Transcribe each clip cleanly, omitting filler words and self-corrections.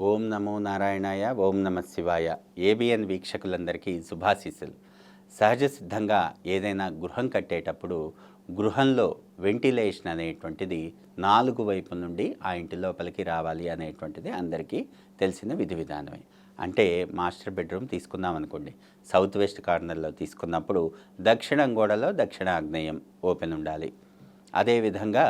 ఓం నమో నారాయణాయ, ఓం నమ శివాయ. ఏబిఎన్ వీక్షకులందరికీ శుభాశీస్సులు. సహజ సిద్ధంగా ఏదైనా గృహం కట్టేటప్పుడు గృహంలో వెంటిలేషన్ అనేటువంటిది 4 వైపుల నుండి ఆ ఇంటి లోపలికి రావాలి అనేటువంటిది అందరికీ తెలిసిన విధి విధానమే. అంటే మాస్టర్ బెడ్రూమ్ తీసుకుందాం అనుకోండి, సౌత్ వెస్ట్ కార్నర్లో తీసుకున్నప్పుడు దక్షిణం గోడలో దక్షిణ ఆగ్నేయం ఓపెన్ ఉండాలి. అదేవిధంగా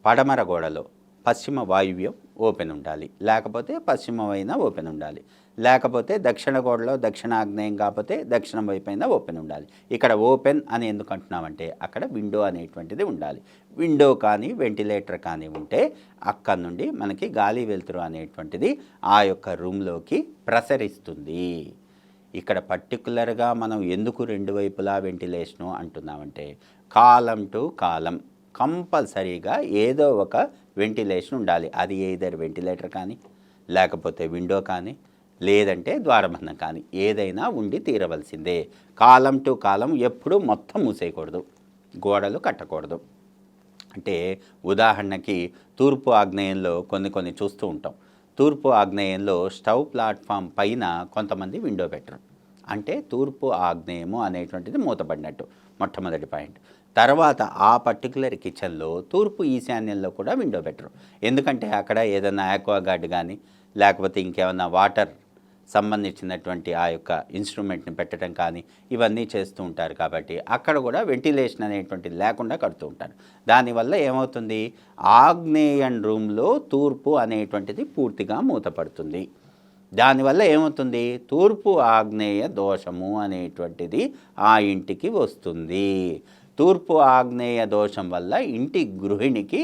పడమర గోడలో పశ్చిమ వాయువ్యం ఓపెన్ ఉండాలి, లేకపోతే పశ్చిమ అయినా ఓపెన్ ఉండాలి, లేకపోతే దక్షిణ గోడలో దక్షిణ ఆగ్నేయం కాకపోతే దక్షిణం వైపు అయినా ఓపెన్ ఉండాలి. ఇక్కడ ఓపెన్ అని ఎందుకు అంటున్నామంటే అక్కడ విండో అనేటువంటిది ఉండాలి. విండో కానీ వెంటిలేటర్ కానీ ఉంటే అక్కడ నుండి మనకి గాలి వెలుతురు అనేటువంటిది ఆ యొక్క రూమ్లోకి ప్రసరిస్తుంది. ఇక్కడ పర్టికులర్గా మనం ఎందుకు రెండు వైపులా వెంటిలేషను అంటున్నామంటే కాలం టు కాలం కంపల్సరీగా ఏదో ఒక వెంటిలేషన్ ఉండాలి. అది ఏదర్ వెంటిలేటర్ కానీ, లేకపోతే విండో కానీ, లేదంటే ద్వారబంధం కానీ ఏదైనా ఉండి తీరవలసిందే. కాలం టు కాలం ఎప్పుడూ మొత్తం మూసేయకూడదు, గోడలు కట్టకూడదు. అంటే ఉదాహరణకి తూర్పు ఆగ్నేయంలో కొన్ని చూస్తూ ఉంటాం. తూర్పు ఆగ్నేయంలో స్టవ్ ప్లాట్ఫామ్ పైన కొంతమంది విండో పెట్టరు. అంటే తూర్పు ఆగ్నేయము అనేటువంటిది మూతపడినట్టు మొట్టమొదటి పాయింట్. తర్వాత ఆ పర్టికులర్ కిచెన్లో తూర్పు ఈశాన్యంలో కూడా విండో పెట్టరు. ఎందుకంటే అక్కడ ఏదైనా ఆక్వాగార్డ్ కానీ లేకపోతే ఇంకేమన్నా వాటర్ సంబంధించినటువంటి ఆ యొక్క ఇన్స్ట్రుమెంట్ని పెట్టడం కానీ ఇవన్నీ చేస్తూ ఉంటారు. కాబట్టి అక్కడ కూడా వెంటిలేషన్ అనేటువంటిది లేకుండా కడుతూ ఉంటారు. దానివల్ల ఏమవుతుంది, ఆగ్నేయన్ రూమ్లో తూర్పు అనేటువంటిది పూర్తిగా మూతపడుతుంది. దానివల్ల ఏమవుతుంది, తూర్పు ఆగ్నేయ దోషము అనేటువంటిది ఆ ఇంటికి వస్తుంది. తూర్పు ఆగ్నేయ దోషం వల్ల ఇంటి గృహిణికి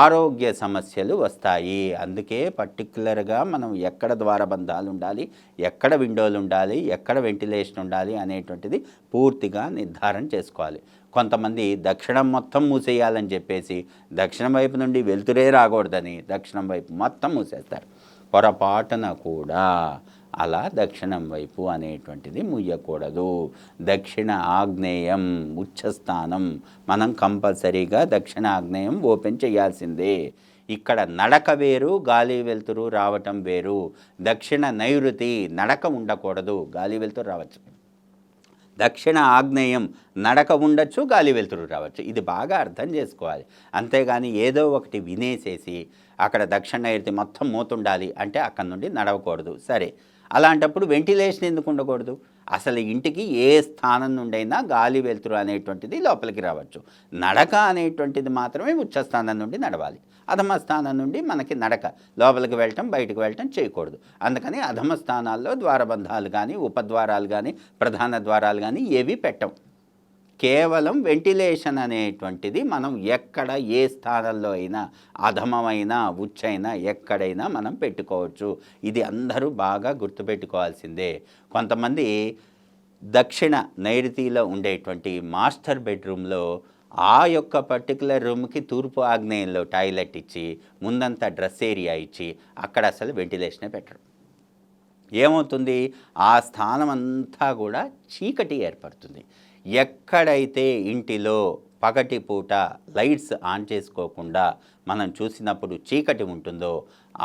ఆరోగ్య సమస్యలు వస్తాయి. అందుకే పర్టికులర్గా మనం ఎక్కడ ద్వారబంధాలు ఉండాలి, ఎక్కడ విండోలు ఉండాలి, ఎక్కడ వెంటిలేషన్ ఉండాలి అనేటువంటిది పూర్తిగా నిర్ధారణ చేసుకోవాలి. కొంతమంది దక్షిణం మొత్తం మూసేయాలని చెప్పేసి దక్షిణం వైపు నుండి వెలుతురే రాకూడదని దక్షిణం వైపు మొత్తం మూసేస్తారు. పొరపాటున కూడా అలా దక్షిణం వైపు అనేటువంటిది ముయ్యకూడదు. దక్షిణ ఆగ్నేయం ఉచ్చస్థానం మనం కంపల్సరీగా దక్షిణ ఆగ్నేయం ఓపెన్ చేయాల్సిందే. ఇక్కడ నడక వేరు, గాలి వెలుతురు రావటం వేరు. దక్షిణ నైరుతి నడక ఉండకూడదు, గాలి వెలుతురు రావచ్చు. దక్షిణ ఆగ్నేయం నడక ఉండొచ్చు, గాలి వెలుతురు రావచ్చు. ఇది బాగా అర్థం చేసుకోవాలి. అంతేగాని ఏదో ఒకటి వినేసేసి అక్కడ దక్షిణ నైరుతి మొత్తం మూతుండాలి అంటే అక్కడి నుండి నడవకూడదు. సరే, అలాంటప్పుడు వెంటిలేషన్ ఎందుకు ఉండకూడదు? అసలు ఇంటికి ఏ స్థానం నుండైనా గాలి వెలుతురు అనేటువంటిది లోపలికి రావచ్చు. నడక అనేటువంటిది మాత్రమే ఉచ్చస్థానం నుండి నడవాలి. అధమ స్థానం నుండి మనకి నడక లోపలికి వెళ్ళటం బయటకు వెళ్ళటం చేయకూడదు. అందుకని అధమ స్థానాల్లో ద్వారబంధాలు కానీ ఉపద్వారాలు కానీ ప్రధాన ద్వారాలు కానీ ఏవి పెట్టం. కేవలం వెంటిలేషన్ అనేటువంటిది మనం ఎక్కడ ఏ స్థానంలో అయినా అధమమైన ఉచ్చైనా ఎక్కడైనా మనం పెట్టుకోవచ్చు. ఇది అందరూ బాగా గుర్తుపెట్టుకోవాల్సిందే. కొంతమంది దక్షిణ నైరుతిలో ఉండేటువంటి మాస్టర్ బెడ్రూమ్లో ఆ యొక్క పర్టికులర్ రూమ్కి తూర్పు ఆగ్నేయంలో టాయిలెట్ ఇచ్చి ముందంతా డ్రెస్ ఏరియా ఇచ్చి అక్కడ అసలు వెంటిలేషనే పెట్టరు. ఏమవుతుంది, ఆ స్థానం అంతా కూడా చీకటి ఏర్పడుతుంది. ఎక్కడైతే ఇంటిలో పగటిపూట లైట్స్ ఆన్ చేసుకోకుండా మనం చూసినప్పుడు చీకటి ఉంటుందో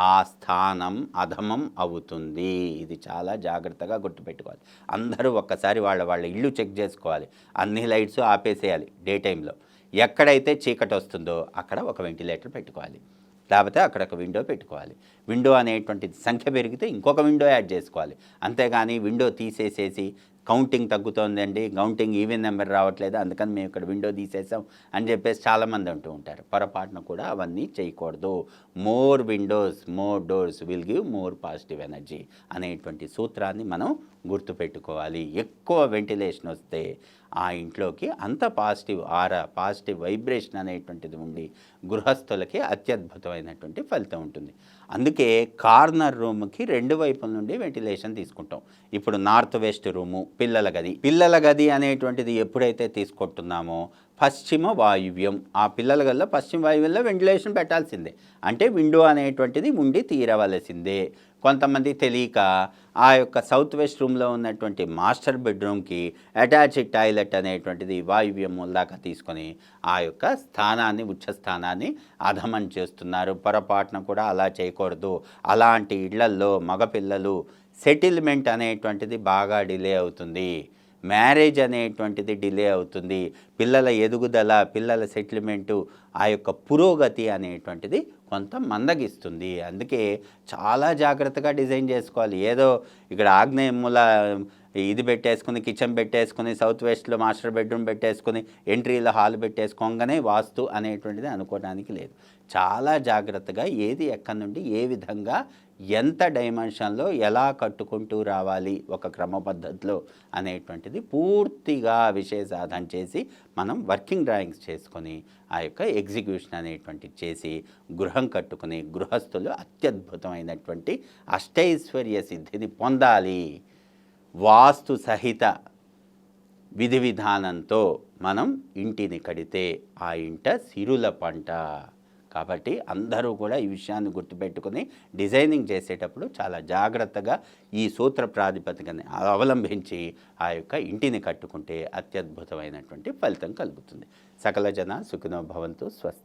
ఆ స్థానం అధమం అవుతుంది. ఇది చాలా జాగ్రత్తగా గుర్తుపెట్టుకోవాలి. అందరూ ఒక్కసారి వాళ్ళ ఇల్లు చెక్ చేసుకోవాలి. అన్ని లైట్స్ ఆపేసేయాలి డే టైంలో. ఎక్కడైతే చీకటి వస్తుందో అక్కడ ఒక వెంటిలేటర్ పెట్టుకోవాలి, లేకపోతే అక్కడ ఒక విండో పెట్టుకోవాలి. విండో అనేటువంటిది సంఖ్య పెరిగితే ఇంకొక విండో యాడ్ చేసుకోవాలి. అంతేగాని విండో తీసేసేసి కౌంటింగ్ తగ్గుతోందండి, కౌంటింగ్ ఈవెన్ నెంబర్ రావట్లేదు, అందుకని మేము ఇక్కడ విండో తీసేసాం అని చెప్పేసి చాలామంది అంటూ ఉంటారు. పొరపాటున కూడా అవన్నీ చేయకూడదు. More Windows more doors will give more positive energy అనేటువంటి సూత్రాన్ని మనం గుర్తుపెట్టుకోవాలి. ఎక్కువ వెంటిలేషన్ వస్తే ఆ ఇంట్లోకి అంత పాజిటివ్ ఆరా, పాజిటివ్ వైబ్రేషన్ అనేటువంటిది ఉండి గృహస్థులకి అత్యద్భుతమైనటువంటి ఫలితం ఉంటుంది. అందుకే కార్నర్ రూమ్కి 2 వైపుల నుండి వెంటిలేషన్ తీసుకుంటాం. ఇప్పుడు నార్త్ వెస్ట్ రూము పిల్లల గది అనేటువంటిది ఎప్పుడైతే తీసుకుంటున్నామో పశ్చిమ వాయువ్యం, ఆ పిల్లల గదిలో పశ్చిమ వాయువ్యంలో వెంటిలేషన్ పెట్టాల్సిందే. అంటే విండో అనేటువంటిది ఉండి తీరవలసిందే. కొంతమంది తెలియక ఆ యొక్క సౌత్ వెస్ట్ రూమ్లో ఉన్నటువంటి మాస్టర్ బెడ్రూమ్కి అటాచ్డ్ టాయిలెట్ అనేటువంటిది వాయువ్య మూల దాకా తీసుకొని ఆ యొక్క స్థానాన్ని ఉచ్చ స్థానాన్ని అధమం చేస్తున్నారు. పొరపాటున కూడా అలా చేయకూడదు. అలాంటి ఇళ్లల్లో మగపిల్లలు సెటిల్మెంట్ అనేటువంటిది బాగా డిలే అవుతుంది. మ్యారేజ్ అనేటువంటిది డిలే అవుతుంది. పిల్లల ఎదుగుదల, పిల్లల సెటిల్మెంటు, ఆ యొక్క పురోగతి అనేటువంటిది కొంత మందగిస్తుంది. అందుకే చాలా జాగ్రత్తగా డిజైన్ చేసుకోవాలి. ఏదో ఇక్కడ ఆగ్నేయ మూల ఇది పెట్టేసుకుని, కిచెన్ పెట్టేసుకుని, సౌత్ వెస్ట్లో మాస్టర్ బెడ్రూమ్ పెట్టేసుకుని, ఎంట్రీలో హాల్ పెట్టేసుకోగానే వాస్తు అనేటువంటిది అనుకోవడానికి లేదు. చాలా జాగ్రత్తగా ఏది ఎక్కడి నుండి ఏ విధంగా ఎంత డైమెన్షన్లో ఎలా కట్టుకుంటూ రావాలి ఒక క్రమ పద్ధతిలో అనేటువంటిది పూర్తిగా విషయ సాధన చేసి మనం వర్కింగ్ డ్రాయింగ్స్ చేసుకొని ఆ యొక్క ఎగ్జిక్యూషన్ అనేటువంటిది చేసి గృహం కట్టుకుని గృహస్థులు అత్యద్భుతమైనటువంటి అష్టైశ్వర్య సిద్ధిని పొందాలి. వాస్తు సహిత విధి విధానంతో మనం ఇంటిని కడితే ఆ ఇంట సిరుల పంట. కాబట్టి అందరూ కూడా ఈ విషయాన్ని గుర్తుపెట్టుకుని డిజైనింగ్ చేసేటప్పుడు చాలా జాగ్రత్తగా ఈ సూత్ర ప్రాతిపదికని అవలంబించి ఆ యొక్క ఇంటిని కట్టుకుంటే అత్యద్భుతమైనటువంటి ఫలితం కలుగుతుంది. సకల జన సుఖినో భవంతు. స్వస్తి.